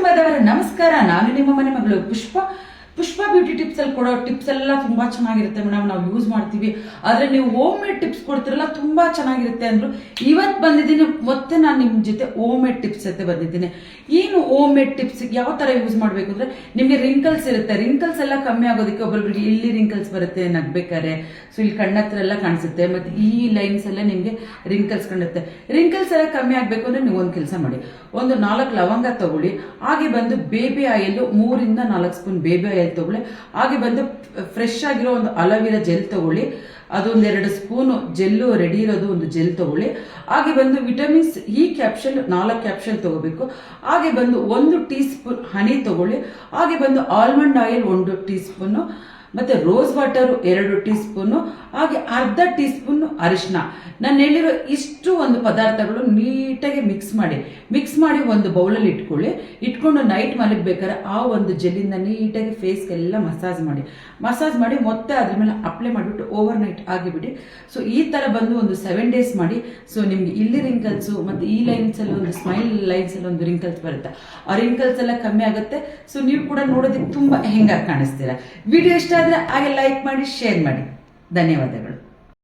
ಕುಟುಂಬದವರ ನಮಸ್ಕಾರ. ನಾನು ನಿಮ್ಮ ಮನೆ ಮಗಳು ಪುಷ್ಪ ಬ್ಯೂಟಿ ಟಿಪ್ಸ್ ಅಲ್ಲಿ ಕೊಡೋ ಟಿಪ್ಸ್ ಎಲ್ಲ ತುಂಬಾ ಚೆನ್ನಾಗಿರುತ್ತೆ ಮೇಡಮ್, ನಾವು ಯೂಸ್ ಮಾಡ್ತೀವಿ. ಆದ್ರೆ ನೀವು ಹೋಮ್ ಮೇಡ್ ಟಿಪ್ಸ್ ಕೊಡ್ತಿರಲ್ಲ, ತುಂಬಾ ಚೆನ್ನಾಗಿರುತ್ತೆ ಅಂದ್ರು. ಇವತ್ತು ಬಂದಿದ್ದೀನಿ ಮತ್ತೆ ನಾನು ನಿಮ್ಮ ಜೊತೆ ಹೋಮ್ ಮೇಡ್ ಟಿಪ್ಸ್ ಜೊತೆ ಬಂದಿದ್ದೀನಿ. ಏನು ಹೋಮ್ ಮೇಡ್ ಟಿಪ್ಸ್ ಯಾವ ತರ ಯೂಸ್ ಮಾಡಬೇಕು ಅಂದ್ರೆ, ನಿಮಗೆ ರಿಂಕಲ್ಸ್ ಇರುತ್ತೆ, ರಿಂಕಲ್ಸ್ ಎಲ್ಲ ಕಮ್ಮಿ ಆಗೋದಕ್ಕೆ ಒಬ್ಬೊಬ್ರಿಗೆ ಇಲ್ಲಿ ರಿಂಕಲ್ಸ್ ಬರುತ್ತೆ ನಗ್ಬೇಕಾರೆ, ಸೊ ಇಲ್ಲಿ ಕಣ್ಣತ್ರ ಎಲ್ಲ ಕಾಣಿಸುತ್ತೆ, ಮತ್ತೆ ಈ ಲೈನ್ಸ್ ಎಲ್ಲ ನಿಮಗೆ ರಿಂಕಲ್ಸ್ ಕಾಣುತ್ತೆ. ರಿಂಕಲ್ಸ್ ಎಲ್ಲ ಕಮ್ಮಿ ಆಗ್ಬೇಕು ಅಂದ್ರೆ ನೀವು ಒಂದು ಕೆಲಸ ಮಾಡಿ, ಒಂದು 4 ಲವಂಗ ತಗೊಳ್ಳಿ, ಹಾಗೆ ಬಂದು ಬೇಬಿ ಆಯಿಲ್ 3 ಇಂದ 4 ಸ್ಪೂನ್ ಬೇಬಿ ಆಯಿಲ್ ತಗೊಳ್ಳಿ, ಹಾಗೆ ಬಂದು ಫ್ರೆಶ್ ಆಗಿರೋ ಒಂದು ಅಲೋವೆರಾ ಜೆಲ್ ತಗೊಳ್ಳಿ, ಅದೊಂದು 2 ಸ್ಪೂನ್ ಜೆಲ್ಲು ರೆಡಿ ಇರೋದು ಒಂದು ಜೆಲ್ ತಗೊಳ್ಳಿ, ಹಾಗೆ ಬಂದು ವಿಟಮಿನ್ಸ್ ಈ ಕ್ಯಾಪ್ಸೂಲ್ 4 ಕ್ಯಾಪ್ಸೂಲ್ ತಗೋಬೇಕು, ಹಾಗೆ ಬಂದು 1 ಟೀ ಸ್ಪೂನ್ ಹನಿ ತಗೊಳ್ಳಿ, ಹಾಗೆ ಬಂದು ಆಲ್ಮಂಡ್ ಆಯಿಲ್ 1 ಟೀ ಸ್ಪೂನ್, ಮತ್ತೆ ರೋಸ್ ವಾಟರ್ 2 ಟೀ ಸ್ಪೂನ್, ಹಾಗೆ ಅರ್ಧ ಟೀ ಸ್ಪೂನ್ ಅರಿಶಿನ. ನಾನು ಹೇಳಿರೋ ಇಷ್ಟು ಒಂದು ಪದಾರ್ಥಗಳು ನೀಟಾಗಿ ಮಿಕ್ಸ್ ಮಾಡಿ ಒಂದು ಬೌಲಲ್ಲಿ ಇಟ್ಕೊಂಡು ನೈಟ್ ಮಲಗಬೇಕಾದ್ರೆ ಆ ಒಂದು ಜೆಲ್ಲಿಂದ ನೀಟಾಗಿ ಫೇಸ್ಗೆಲ್ಲ ಮಸಾಜ್ ಮಾಡಿ ಮತ್ತೆ ಅದ್ರ ಮೇಲೆ ಅಪ್ಲೈ ಮಾಡಿಬಿಟ್ಟು ಓವರ್ ನೈಟ್ ಆಗಿಬಿಡಿ. ಸೊ ಈ ತರ ಬಂದು ಒಂದು 7 ಡೇಸ್ ಮಾಡಿ. ಸೊ ನಿಮ್ಗೆ ಇಲ್ಲಿ ರಿಂಕಲ್ಸ್ ಮತ್ತೆ ಈ ಲೈನ್ಸ್ ಅಲ್ಲಿ ಒಂದು ಸ್ಮೈಲ್ ಲೈನ್ಸ್ ಅಲ್ಲಿ ಒಂದು ರಿಂಕಲ್ಸ್ ಬರುತ್ತೆ, ಆ ರಿಂಕಲ್ಸ್ ಎಲ್ಲ ಕಮ್ಮಿ ಆಗುತ್ತೆ. ಸೊ ನೀವು ಕೂಡ ನೋಡೋದಕ್ಕೆ ತುಂಬಾ ಹೆಂಗಾಗಿ ಕಾಣಿಸ್ತೀರಾ. ವಿಡಿಯೋ ಇಷ್ಟ ಆದ್ರೆ ಹಾಗೆ ಲೈಕ್ ಮಾಡಿ, ಶೇರ್ ಮಾಡಿ. ಧನ್ಯವಾದಗಳು.